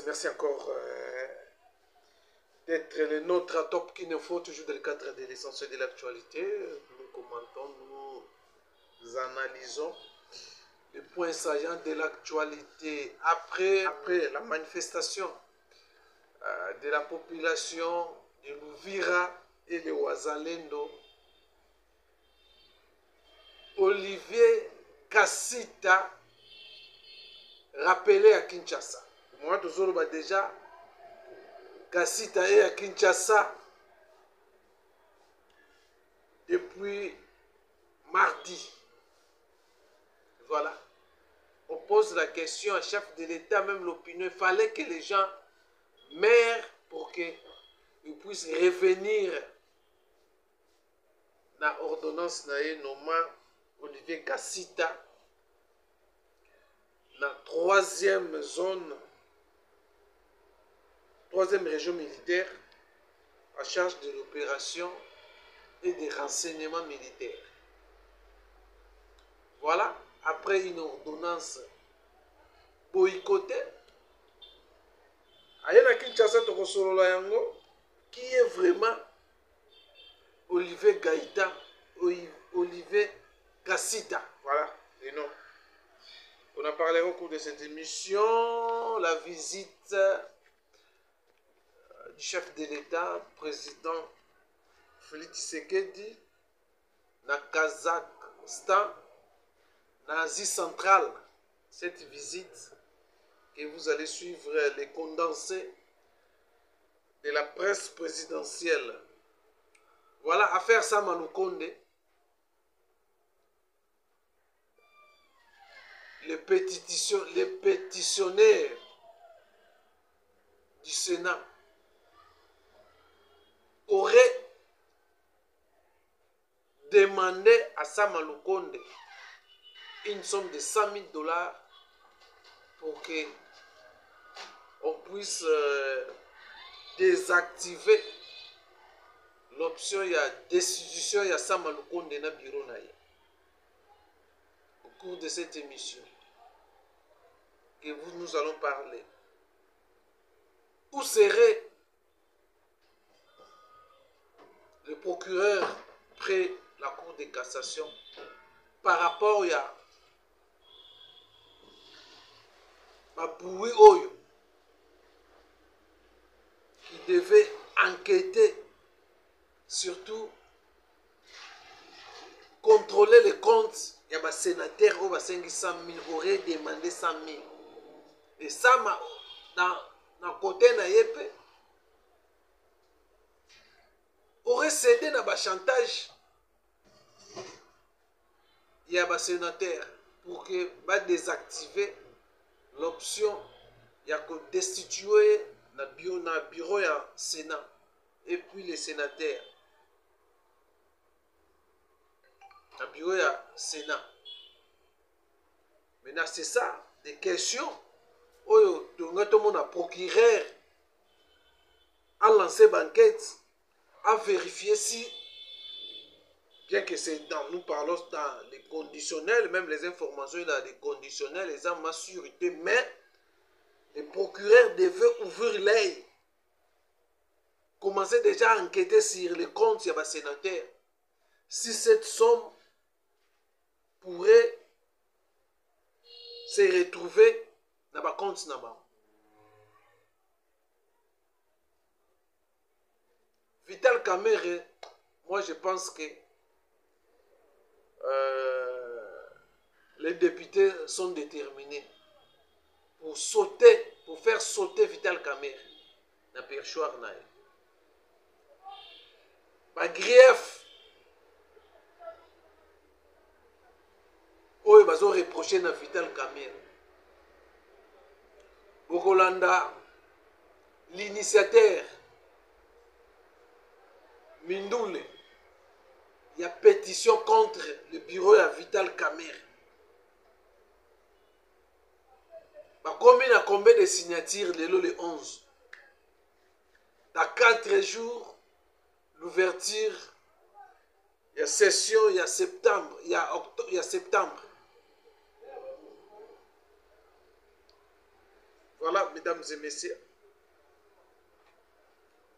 merci encore d'être le nôtre à Top Kinefo, toujours dans le cadre de l'essentiel de l'actualité. Nous commentons, nous analysons les points saillants de l'actualité après la manifestation de la population de Louvira et de Ouazalendo. Olivier Kassita rappelé à Kinshasa. Moi, toujours déjà, Kassita est à Kinshasa depuis mardi. Voilà. On pose la question à chef de l'État, même l'opinion. Il fallait que les gens meurent pour qu'ils puissent revenir dans l'ordonnance nommant Olivier Kassita dans la troisième région militaire en charge de l'opération et des renseignements militaires. Voilà, après une ordonnance boycottée, Ayana Kinshasa Tokosolola Yango, qui est vraiment Olivier Gaïta, Olivier Kassita. Voilà les noms. On a parlé au cours de cette émission, la visite du chef de l'État, président Félix Tshisekedi, dans Kazakhstan, dans l'Asie centrale. Cette visite que vous allez suivre les condensés de la presse présidentielle. Voilà, affaire Samaloukonde. Les pétitionnaires du Sénat auraient demandé à Samaloukonde une somme de 100 000 $ pour qu'on puisse désactiver l'option de destitution de Samaloukonde dans le bureau. Au cours de cette émission, que nous allons parler. Où serait le procureur près la Cour de cassation par rapport à Maboui Oyo qui devait enquêter, surtout contrôler les comptes. Il y a des sénateurs qui ont 100 000, auraient demandé 100 000. Et ça, dans le côté naïpe, aurait cédé dans le chantage. Il y a des sénateurs pour que désactiver l'option, il y a que destituer dans le bureau du Sénat. Et puis les sénateurs. Dans le bureau du Sénat. Maintenant, c'est ça, des questions. Tout le monde a procureur a lancé l'enquête, a vérifié si, bien que nous parlons dans les conditionnels, même les informations dans les conditionnels, les armes à sûreté, mais les procureurs devaient ouvrir l'œil, commencer déjà à enquêter sur les comptes des sénateurs, si cette somme pourrait se retrouver dans le compte. Vital Kamerhe, moi je pense que les députés sont déterminés pour faire sauter Vital Kamerhe dans le perchoir. Grief oyo bazo reprocher na Vital Kamerhe bokolanda l'initiateur Mindoule, il y a pétition contre le bureau à Vital Kamerhe. Combien a combien de signatures le 11? Dans 4 jours, l'ouverture, il y a session, il y a septembre, il y a septembre. Voilà, mesdames et messieurs.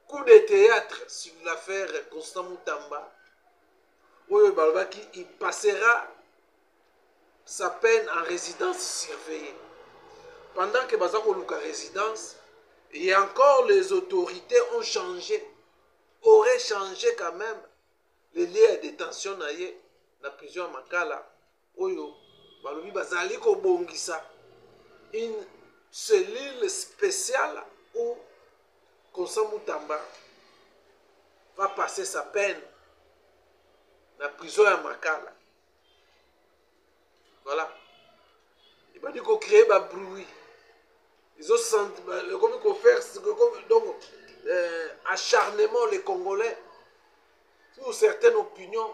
Coup de théâtre sur l'affaire Constant Moutamba. Oui, Balbaki, il passera sa peine en résidence surveillée. Pendant que Bazako Luka résidence, et encore les autorités ont changé, auraient changé quand même les liens de détention na la prison à Makala. Oyo, Balobi Bazali ko bongisa une cellule spéciale où Constant Moutamba va passer sa peine dans la prison à Makala. Voilà. Il va dire qu'on crée un bruit. Ils ont senti, comme il faut faire, donc, acharnement les Congolais, pour certaines opinions,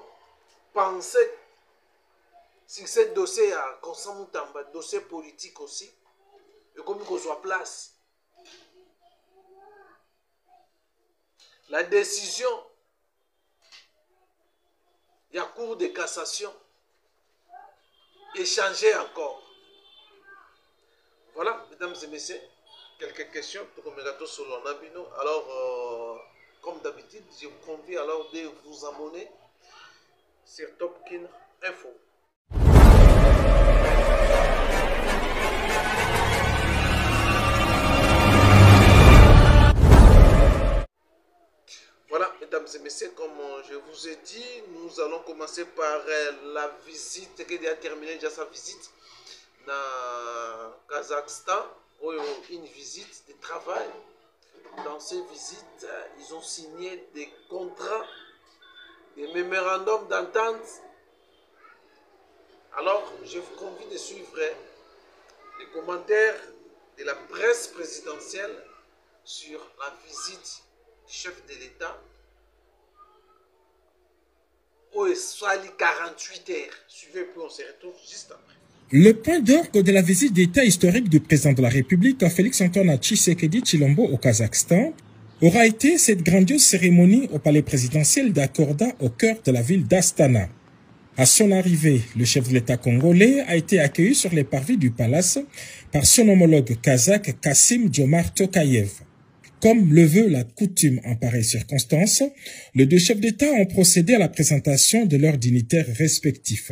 pensaient sur ce dossier à Constant Moutamba, dossier politique aussi, et comme il soit place. La décision, il y a cour de cassation, échangé encore. Voilà, mesdames et messieurs, quelques questions pour Megato Solo Nabino. Alors, comme d'habitude, je vous convie alors de vous abonner sur Topkin Info. Voilà, mesdames et messieurs, comme je vous ai dit, nous allons commencer par la visite, qui a terminé déjà sa visite dans Kazakhstan, une visite de travail. Dans ces visites, ils ont signé des contrats, des mémorandums d'entente. Alors, je vous convie de suivre les commentaires de la presse présidentielle sur la visite du chef de l'État. Au Swali 48 heures. Suivez, puis on se retrouve juste après. Le point d'orgue de la visite d'État historique du président de la République, Félix-Antoine Tshisekedi Tshilombo au Kazakhstan, aura été cette grandiose cérémonie au palais présidentiel d'Akorda au cœur de la ville d'Astana. À son arrivée, le chef de l'État congolais a été accueilli sur les parvis du palace par son homologue kazakh Kassym-Jomart Tokayev. Comme le veut la coutume en pareille circonstance, les deux chefs d'État ont procédé à la présentation de leurs dignitaires respectifs.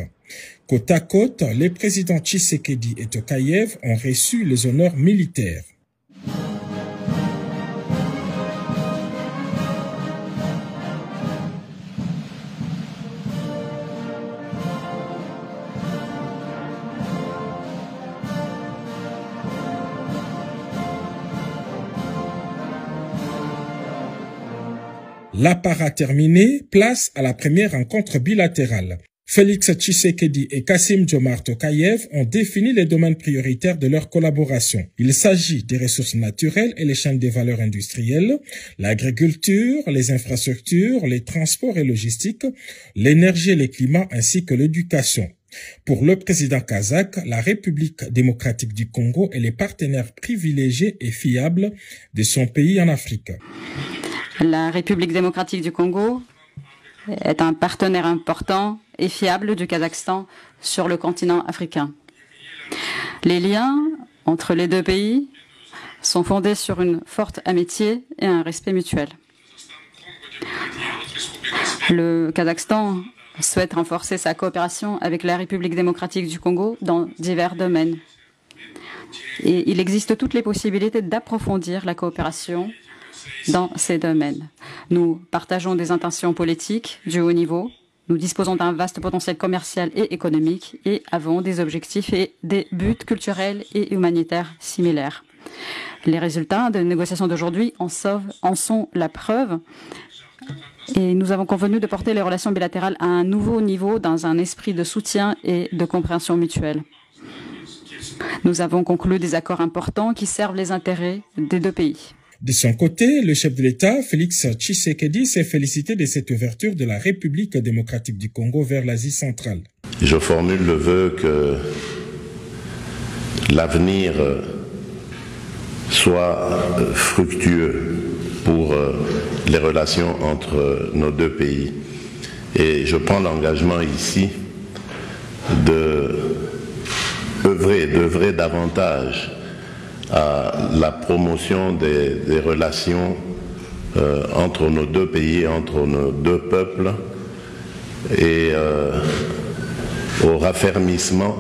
Côte à côte, les présidents Tshisekedi et Tokayev ont reçu les honneurs militaires. L'apparat terminé, place à la première rencontre bilatérale. Félix Tshisekedi et Kassym-Jomart Tokayev ont défini les domaines prioritaires de leur collaboration. Il s'agit des ressources naturelles et les chaînes de valeur industrielles, l'agriculture, les infrastructures, les transports et logistiques, l'énergie et le climat ainsi que l'éducation. Pour le président kazakh, la République démocratique du Congo est le partenaire privilégié et fiable de son pays en Afrique. La République démocratique du Congo est un partenaire important et fiable du Kazakhstan sur le continent africain. Les liens entre les deux pays sont fondés sur une forte amitié et un respect mutuel. Le Kazakhstan souhaite renforcer sa coopération avec la République démocratique du Congo dans divers domaines. Et il existe toutes les possibilités d'approfondir la coopération dans ces domaines. Nous partageons des intentions politiques du haut niveau, nous disposons d'un vaste potentiel commercial et économique et avons des objectifs et des buts culturels et humanitaires similaires. Les résultats des négociations d'aujourd'hui en sont la preuve et nous avons convenu de porter les relations bilatérales à un nouveau niveau dans un esprit de soutien et de compréhension mutuelle. Nous avons conclu des accords importants qui servent les intérêts des deux pays. De son côté, le chef de l'État, Félix Tshisekedi, s'est félicité de cette ouverture de la République démocratique du Congo vers l'Asie centrale. Je formule le vœu que l'avenir soit fructueux pour les relations entre nos deux pays. Et je prends l'engagement ici d'œuvrer davantage à la promotion des relations entre nos deux pays, entre nos deux peuples, et au raffermissement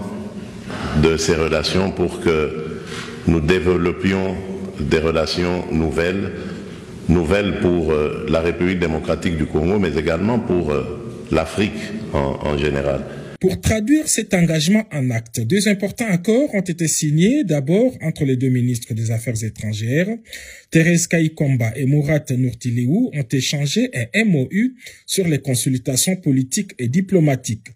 de ces relations pour que nous développions des relations nouvelles pour la République démocratique du Congo, mais également pour l'Afrique en général. Pour traduire cet engagement en actes, deux importants accords ont été signés, d'abord entre les deux ministres des Affaires étrangères. Thérèse Kaikomba et Murat Nourtiliou ont échangé un MOU sur les consultations politiques et diplomatiques.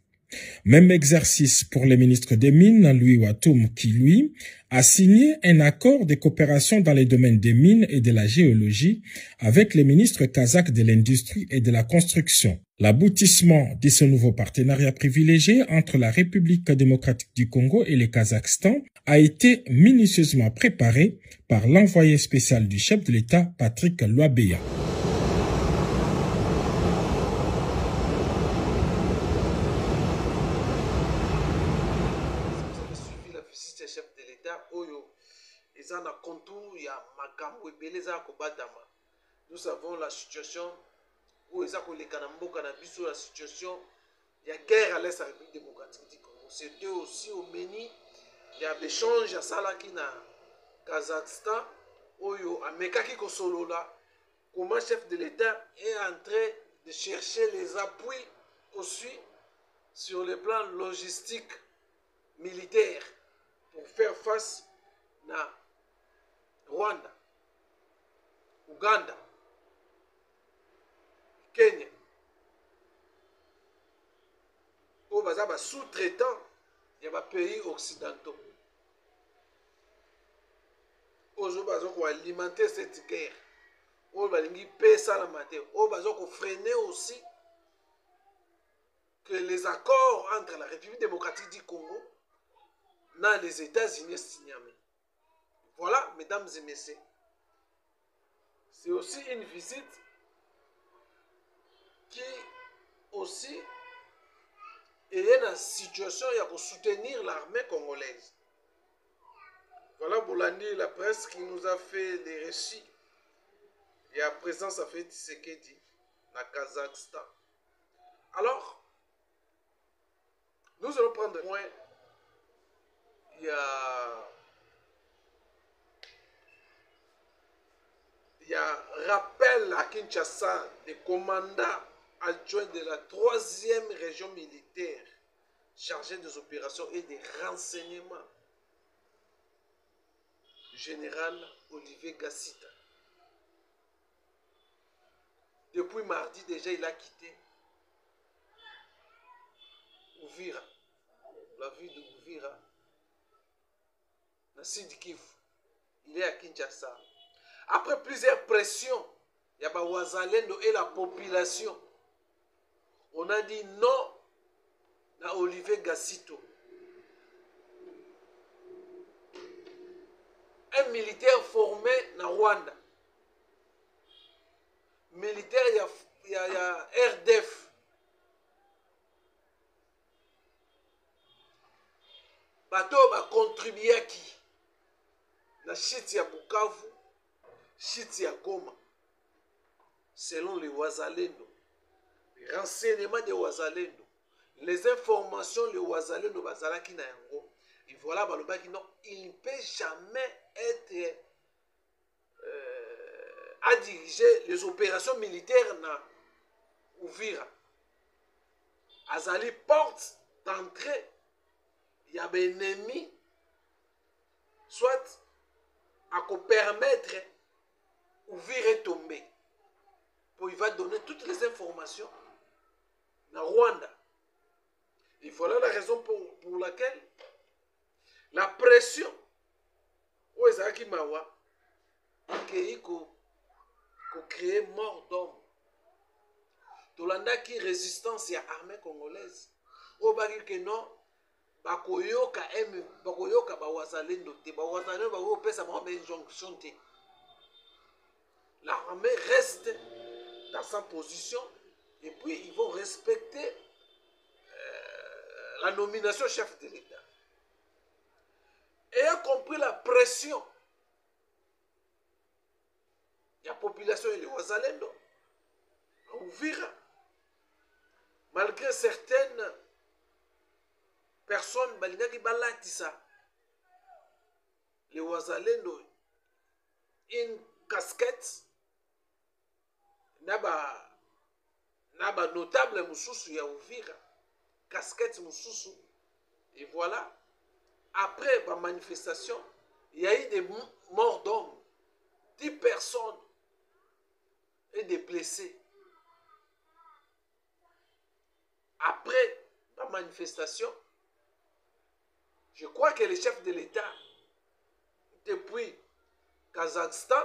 Même exercice pour le ministre des Mines, Louis Watoum, qui, lui, a signé un accord de coopération dans les domaines des mines et de la géologie avec les ministres kazakhs de l'industrie et de la construction. L'aboutissement de ce nouveau partenariat privilégié entre la République démocratique du Congo et le Kazakhstan a été minutieusement préparé par l'envoyé spécial du chef de l'État, Patrick Loabeya. Nous savons la situation où la situation il y a guerre à l'est de la République démocratique du Congo. C'était aussi au Meni, il y a des échanges à Salaki na Kazakhstan, Oyo Amekaki Kosolola, comment chef de l'État est en train de chercher les appuis aussi sur le plan logistique militaire pour faire face à Rwanda, Ouganda, Kenya. Pour les sous-traitants, il y a des pays occidentaux. Aujourd'hui, on va alimenter cette guerre. On va freiner aussi que les accords entre la République démocratique du Congo et les États-Unis signés. Voilà, mesdames et messieurs. C'est aussi une visite qui aussi est une situation de soutenir l'armée congolaise. Voilà Boulani, la presse qui nous a fait des récits. Et à présent, ça fait Tshisekedi, dans le Kazakhstan. Alors, nous allons prendre un point. Il y a rappel à Kinshasa des commandants adjoints de la 3e région militaire chargée des opérations et des renseignements. Général Olivier Gassita. Depuis mardi déjà, il a quitté Uvira, la ville de Uvira, dans Sud Kivu. Il est à Kinshasa. Après plusieurs pressions, il y a Wazalendo et la population. On a dit non à Olivier Gassito. Un militaire formé na Rwanda. Militaire, il y a RDF. Bato va contribuer à qui? La chute ya Bukavu, chute ya Goma. Selon les Wazalendo. Les renseignements des Wazalendo. Les informations des Wazalendo Bazalaki na yango. Et voilà, il ne peut jamais être à diriger les opérations militaires dans Uvira. Azali porte d'entrée, il y a un ennemi, soit à permettre Uvira de tomber. Pour il va donner toutes les informations dans Rwanda. Et voilà la raison pour laquelle la pression où Ezaki Mawa a créé mort d'homme. Tolanda qui résistance à l'armée congolaise. Au bagi que non, bakoyoka bawazalendo te, bawazalendo bakopesa bango injonction te. L'armée reste dans sa position et puis ils vont respecter la nomination chef de l'État. Ayant compris la pression la population et les Wazalendo, à Uvira, malgré certaines personnes, balingaki balatisa, les Wazalendo, une casquette, naba notable mususu ya Uvira, casquette mususu, et voilà, après la manifestation, il y a eu des morts d'hommes, 10 personnes et des blessés. Après la manifestation, je crois que le chef de l'État, depuis Kazakhstan,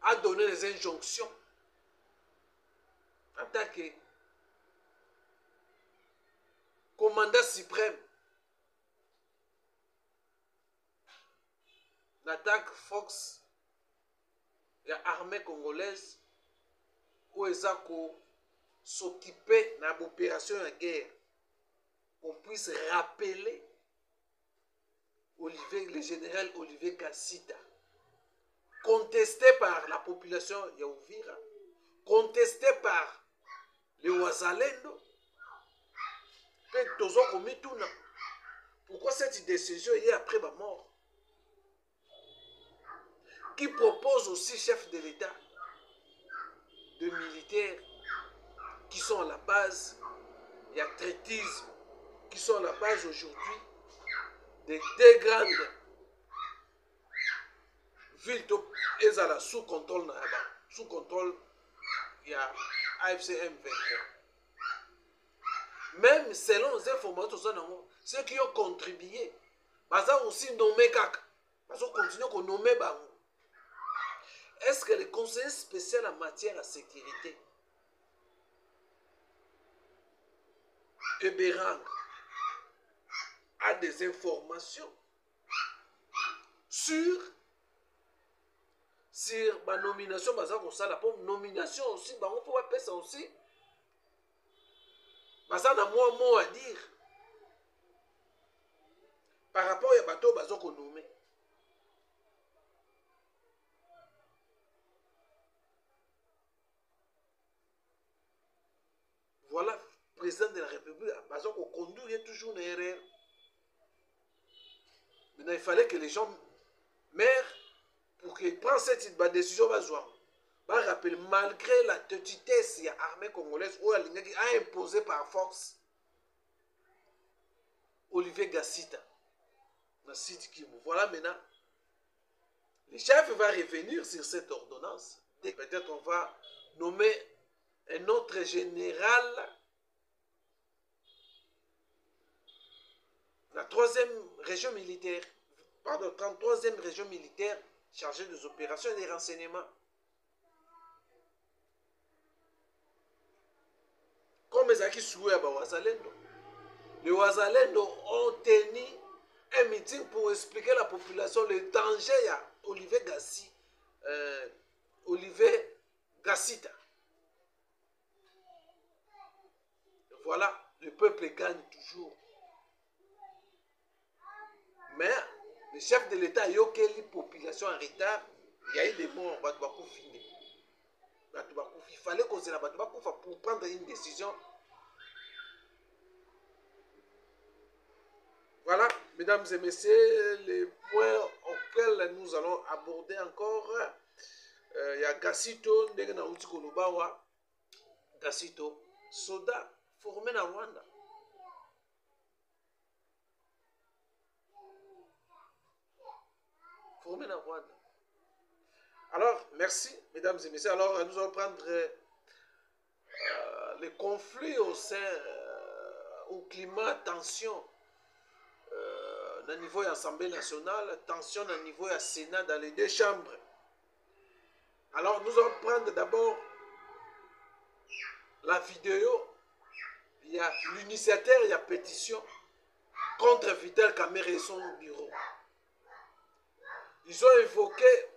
a donné des injonctions en tant que commandant suprême. L'attaque Fox et l'armée congolaise où ils ont s'occuper de l'opération de guerre, qu'on puisse rappeler le général Olivier Gassita, contesté par la population Yaouvira, contesté par les Wazalendo, pourquoi cette décision est après ma mort? Qui propose aussi chef de l'État de militaires qui sont à la base, il y a traitisme, qui sont à la base aujourd'hui des deux grandes villes sous contrôle, il y a AFC M23. Même selon les informations, ceux qui ont contribué, ils ont aussi nommé Kaka, ils ont continué à nommer Bango. Est-ce que le conseiller spécial en matière de sécurité, Eberang, a des informations sur ma nomination, la nomination aussi, on peut appeler ça aussi. Ça a moins mot à dire par rapport à bateau qu'on nommé. Voilà, président de la République, qu'on conduit toujours une erreur. Maintenant, il fallait que les gens meurent pour qu'ils prennent cette décision. Rappel, malgré la petitesse de l'armée congolaise, où elle a imposé par force Olivier Gassita. Voilà maintenant, le chef va revenir sur cette ordonnance. Peut-être on va nommer un autre général, la 3e région militaire, pardon, 33e région militaire chargée des opérations et des renseignements. Comme les acquis souhaitent à Wazalendo. Les Wazalendo ont tenu un meeting pour expliquer à la population le danger à Olivier Gassita. Voilà, le peuple gagne toujours. Mais le chef de l'État a eu la population en retard. Il y a eu des morts, il fallait causer la pour prendre une décision. Voilà, mesdames et messieurs, les points auxquels nous allons aborder encore. Il y a Gassito, Gassito, Soda, formé en Rwanda. Formé en Rwanda. Alors, merci, mesdames et messieurs. Alors, nous allons prendre les conflits au sein, au climat, tension, au niveau de l'Assemblée nationale, tension au niveau du Sénat dans les deux chambres. Alors, nous allons prendre d'abord la vidéo. Il y a l'initiateur, il y a pétition contre Vital Kamerhe et son bureau. Ils ont évoqué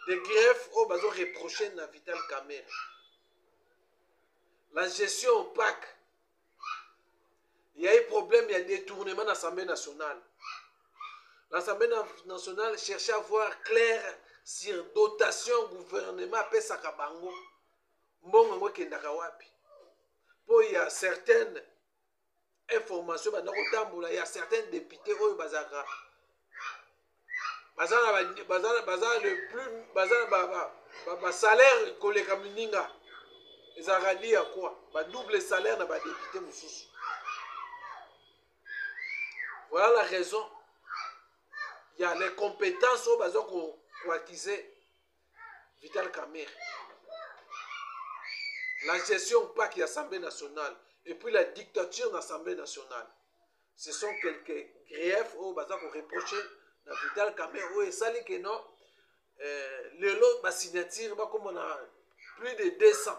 des griefs où ils ont reproché à Vital Kamerhe. La gestion opaque. Il y a eu problème, il y a détournement de l'Assemblée nationale. l'Assemblée nationale cherchait à voir clair sur dotation gouvernement pesaka bango mbongo ngo kendaka wapi po il y a certaines informations bandako tambola il y a certains députés oyo bazaka bazala le plus bazala salaire koleka mininga ezaka li ya quoi ba double salaire na ba député mosusu. Voilà la raison. Il y a les compétences au besoin qu'on acquiser Vital Kamerhe. La gestion PAC de l'Assemblée nationale et puis la dictature de l'Assemblée nationale. Ce sont quelques griefs au besoin qu'on reproche à Vital Kamerhe. Et ça dit que non, le lot de signature, comme on a plus de 200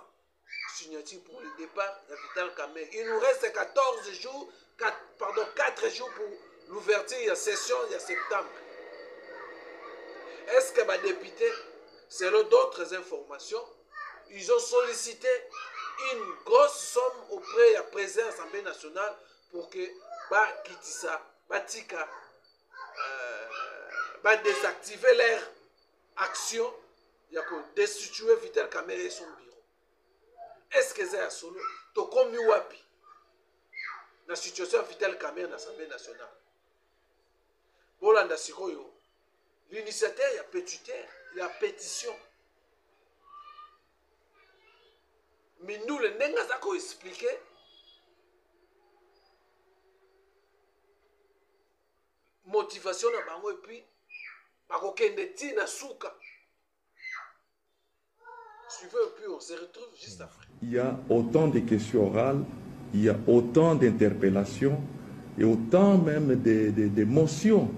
signatures pour le départ de Vital Kamerhe. Il nous reste 4 jours pour l'ouverture de la session de septembre. Est-ce que les députés, selon d'autres informations, ils ont sollicité une grosse somme auprès de la présidence de l'Assemblée nationale pour que Kitissa, Batika, désactiver leur action, il y a que destituer Vital Kamerhe et son bureau. Est-ce que c'est un solo? Tokomi wapi? La situation de Vital Kamerhe dans l'Assemblée nationale. Bolanda Sikoyo. L'initiateur, il y a pétitaire, il y a pétition. Mais nous, les Nengas, nous expliqué motivation na bango et puis bakokende tina souka. Suivez et puis on se retrouve juste après. Il y a autant de questions orales, il y a autant d'interpellations et autant même de motions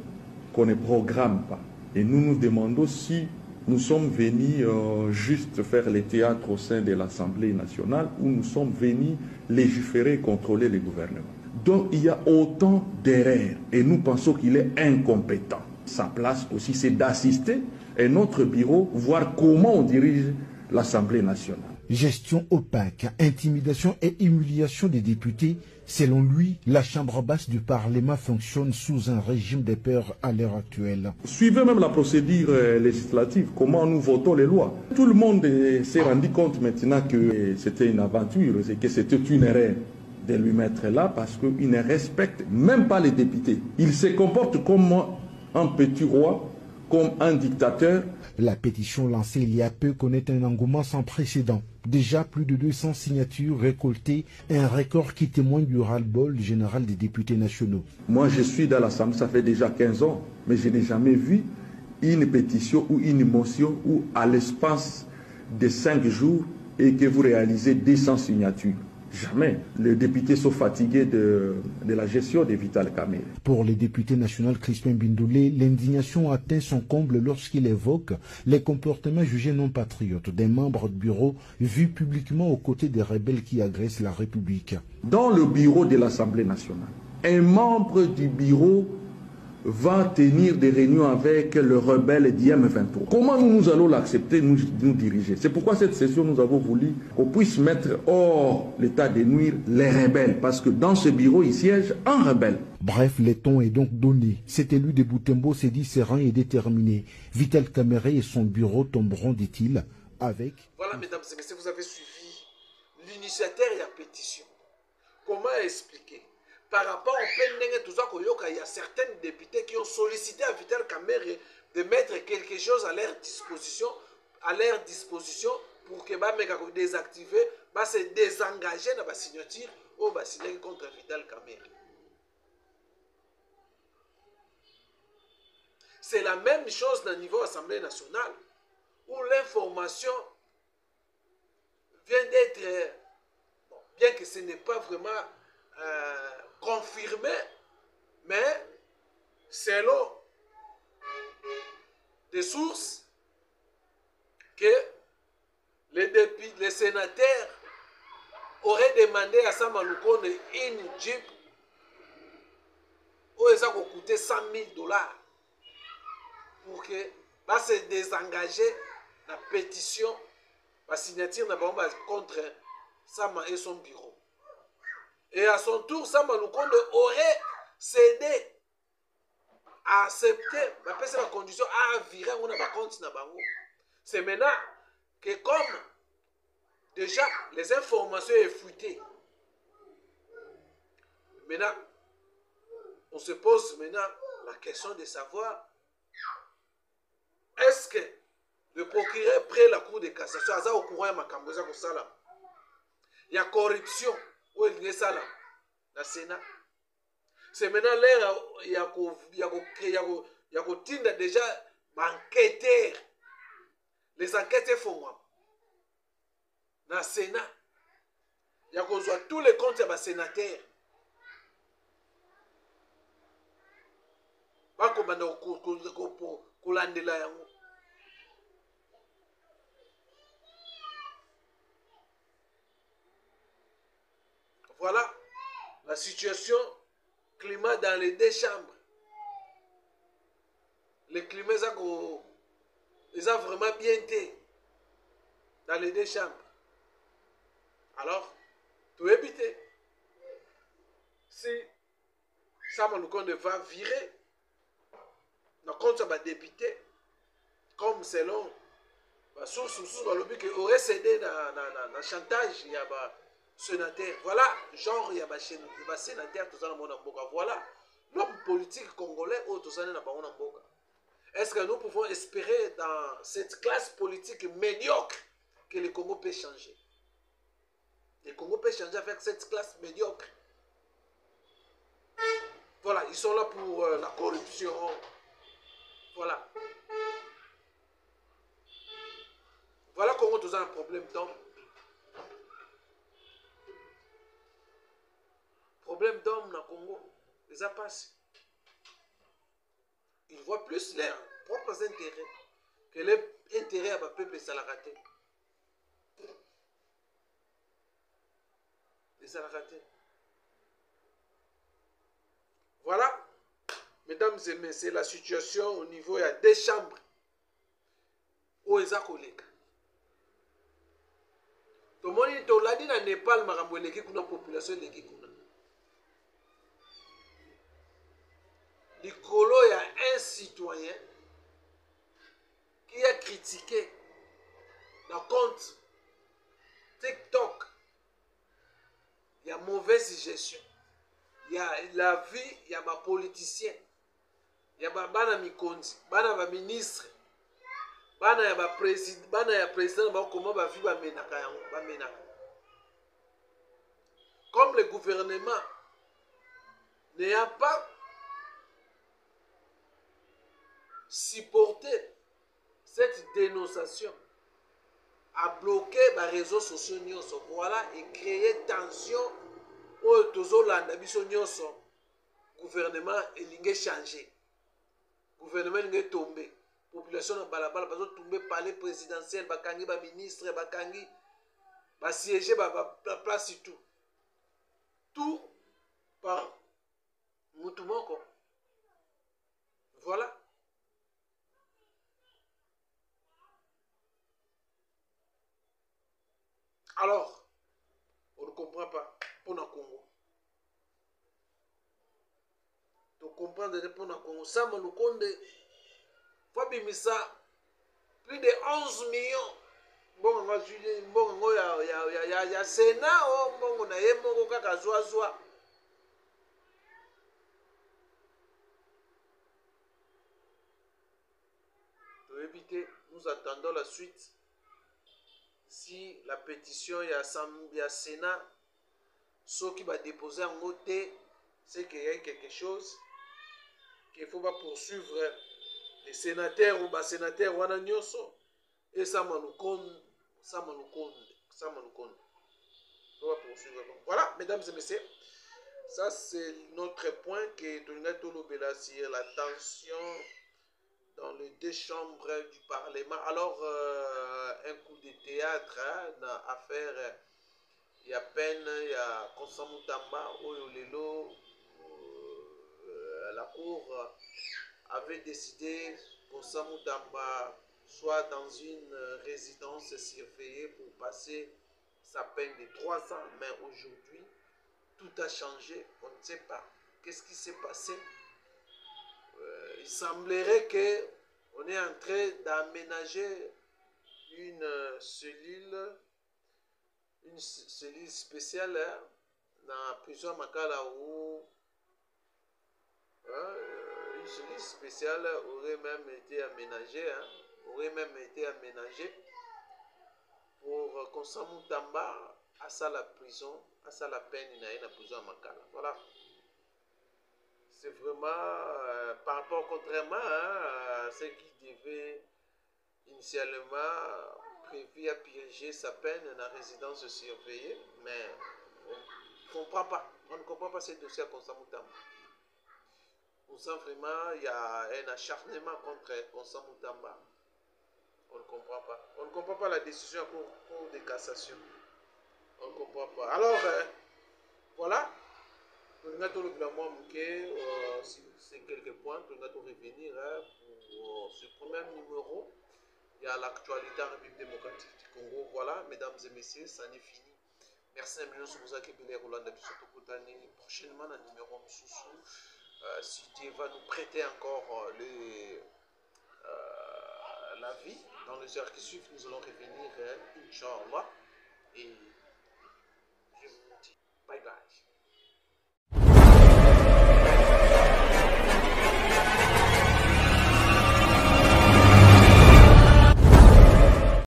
qu'on ne programme pas. Et nous nous demandons si nous sommes venus juste faire le théâtre au sein de l'Assemblée nationale ou nous sommes venus légiférer et contrôler le gouvernement. Donc il y a autant d'erreurs et nous pensons qu'il est incompétent. Sa place aussi, c'est d'assister à notre bureau, voir comment on dirige l'Assemblée nationale. Gestion opaque, intimidation et humiliation des députés. Selon lui, la Chambre basse du Parlement fonctionne sous un régime de peur à l'heure actuelle. Suivez même la procédure législative, comment nous votons les lois. Tout le monde s'est rendu compte maintenant que c'était une aventure et que c'était une erreur de lui mettre là parce qu'il ne respecte même pas les députés. Il se comporte comme un petit roi, comme un dictateur. La pétition lancée il y a peu connaît un engouement sans précédent. Déjà plus de 200 signatures récoltées, un record qui témoigne du ras-le-bol général des députés nationaux. Moi je suis dans l'Assemblée, ça fait déjà 15 ans, mais je n'ai jamais vu une pétition ou une motion où à l'espace de 5 jours et que vous réalisez 200 signatures. Jamais. Les députés sont fatigués de la gestion de Vital Kamerhe. Pour le député national Crispin Bindoulé, l'indignation atteint son comble lorsqu'il évoque les comportements jugés non patriotes des membres du bureau vus publiquement aux côtés des rebelles qui agressent la République. Dans le bureau de l'Assemblée nationale, un membre du bureau va tenir des réunions avec le rebelle d'IM23. Comment nous allons l'accepter, nous diriger? C'est pourquoi cette session, nous avons voulu qu'on puisse mettre hors l'état de nuire les rebelles, parce que dans ce bureau, il siège un rebelle. Bref, le ton est donc donné. Cet élu de Boutembo s'est dit serein et déterminé. Vital Kamerhe et son bureau tomberont, dit-il, avec... Voilà, mesdames et messieurs, vous avez suivi l'initiateur et la pétition. Comment expliquer? Par rapport au PNDG, tout ça, il y a certains députés qui ont sollicité à Vital Kamerhe de mettre quelque chose à leur disposition pour que les désactiver, se désengager dans la signature ou signer contre Vital Kamerhe. C'est la même chose au niveau de l'Assemblée nationale, où l'information vient d'être, bon, bien que ce n'est pas vraiment confirmé, mais selon des sources que les sénateurs auraient demandé à Sama Lukonde une Jeep où ça va coûter 100 000 $. Pour que se désengager la pétition, la signature contre Sama et son bureau. Et à son tour, Sama Lukonde aurait cédé accepter, bapesa la condition à virer on a compte na bango. C'est maintenant que comme déjà les informations sont fuitées, maintenant on se pose maintenant la question de savoir est-ce que le procureur près la cour de cassation aza au courant ya makambo eza kosala ya corruption ou il ça là na Sénat. C'est maintenant l'heure il y a déjà enquêteurs. Les enquêtes font moi. Dans le Sénat, il y a tous les comptes des sénateurs. Voilà la situation climat dans les deux chambres. Le climat ils ont vraiment bien été dans les deux chambres. Alors, tout éviter. Si Sama Lukonde va virer, dans compte ça va député, comme selon la source qui aurait cédé dans le chantage, il y a sénateur. Voilà, genre, il y a sénateur, tout ça dans mon mboka. Voilà, l'homme politique congolais, tout ça dans mon mboka. Est-ce que nous pouvons espérer dans cette classe politique médiocre que le Congo peut changer? Le Congo peut changer avec cette classe médiocre. Voilà, ils sont là pour la corruption. Voilà. Voilà comment nous avons un problème d'homme. Problème d'homme dans le Congo, les a passé. Ils voient plus leurs propres intérêts que les intérêts à peuple salaraté. Les salaratés. Voilà, mesdames et messieurs, la situation au niveau, il y a des chambres où ils ont collègues. Tout le monde l'a dit dans Népal, marambo leki kuna population leki kuna. Likolo, il y a un citoyen qui a critiqué le compte TikTok. Il y a mauvaise gestion. Il y a la vie, il y a ma politicien. Il y a bana mikondi, bana ministre. Bana ya président, comment va vivre menaka. Comme le gouvernement n'a pas supporté cette dénonciation, a bloqué les réseaux sociaux, voilà, et créé tension au Tozolanda, le gouvernement est changé. Le gouvernement est tombé. La population est balabala, parce que tombé palais présidentiel, bakangi, ba ministre, bakangi, ba siéger, ba place et tout. Tout par Moutoumoko. Voilà. Alors, on ne comprend pas pour le Congo. On comprend pour le Congo. Ça, on compte plus de 11 millions. Bon, il y a Sénat, on a un kaka zoa. Pour éviter, nous attendons la suite. Si la pétition, il y a Sénat, ce qui va déposer en côté, c'est qu'il y a quelque chose qu'il ne faut pas poursuivre les sénateurs ou les sénateurs ou les et ça m'a nous compte. Voilà, mesdames et messieurs, ça c'est notre point que sur la tension dans les deux chambres du Parlement. Alors, un coup de théâtre à faire, il y a peine, il y a Konsamutamba, Oyolelo, la Cour avait décidé Konsamutamba soit dans une résidence surveillée pour passer sa peine de 3 ans. Mais aujourd'hui, tout a changé. On ne sait pas qu'est-ce qui s'est passé. il semblerait qu'on est en train d'aménager une cellule spéciale hein, dans plusieurs makala où une cellule spéciale aurait même été aménagée, pour Konsamou Tamba à ça la prison, à ça la peine, il y a une prison à Makala. Voilà. C'est vraiment par rapport, contrairement à ce qui devait initialement prévu à piéger sa peine dans la résidence surveillée, mais on ne comprend pas ce dossier à Konsamou Tamba. On sent vraiment il y a un acharnement contre Konsamou Tamba. On ne comprend pas. On ne comprend pas la décision en cours de cassation. On ne comprend pas. Alors, voilà. C'est quelques points. Nous allons revenir pour ce premier numéro. Il y a l'actualité en République démocratique du Congo. Voilà, mesdames et messieurs, ça n'est fini. Merci à vous pour accueillir Rolanda prochainement dans le numéro Moussoussou. Si Dieu va nous prêter encore la vie dans les heures qui suivent, nous allons revenir, Inch'Allah. Et